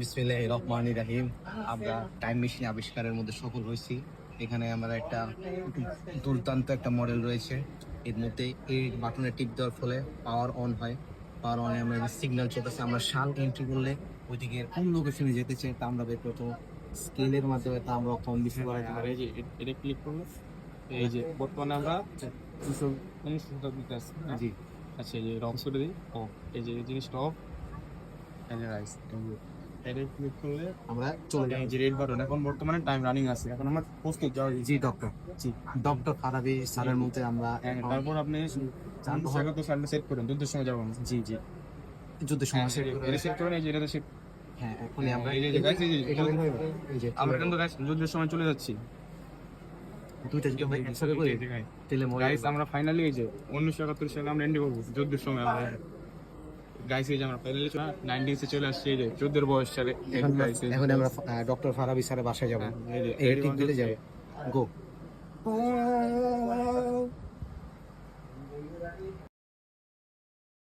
বিসমিল্লাহির রহমানির রহিম। আমরা টাইম মেশিন আবিষ্কারের মধ্যে সফল হয়েছি। এখানে আমরা একটা দুর্দান্ত একটা মডেল রয়েছে। এর মধ্যে এই বাটনে টিপ দেওয়ার ফলে পাওয়ার অন হয়। পাওয়ার অনে আমরা সিগন্যাল চলতেছে। আমরা সাল এন্ট্রি করলে ওইদিকে কোন লোকেশনে যেতে চাই তা আমরা বের করতে স্কেলের মাধ্যমে তা আমরা কম বেশি বাড়াতে পারি। এই যে এটা ক্লিক করলে এই যে বর্তমানে আমরা 219 শতাব্দীতে আছি। জি, আচ্ছা এই যে অফ করে দিই। এই যে এই জিনিসটা অফ। এই যে রাইস এটা ক্লিক করলে আমরা চলে যাই। এই যে রেড বাটন এখন বর্তমানে টাইম রানিং আছে। এখন আমরা প্রস্তুত যাওয়ার জি ডক্টর, জি ডক্টর ফারাবি স্যারের মধ্যে আমরা এখন তারপর আপনি সালটা সেট করেন যুদ্ধের সময় যাবেন। জি জি যুদ্ধের সময় সেট করে এটা সেট করেন এই যে এটা সেট। হ্যাঁ এখনই আমরা এই যে guys, এই যে এটা বের হয়ে গেল। এই যে আমরা কিন্তু guys যুদ্ধের সময় চলে যাচ্ছি। দুইটা যদি আমরা একসাথে করি তাহলে মরে গাইস আমরা ফাইনালি এই যে 1971 সালে আমরা এন্ডি করবো যুদ্ধের সময়। আমরা গাইস এই যে আমরা ফাইনালি 90s এ চলে আসছি এই যে যুদ্ধের বয়স সালে। এখন আমরা ডক্টর ফারাবি স্যারের বাসায় যাবো। এই যে এই টিক দিলে যাবে গো।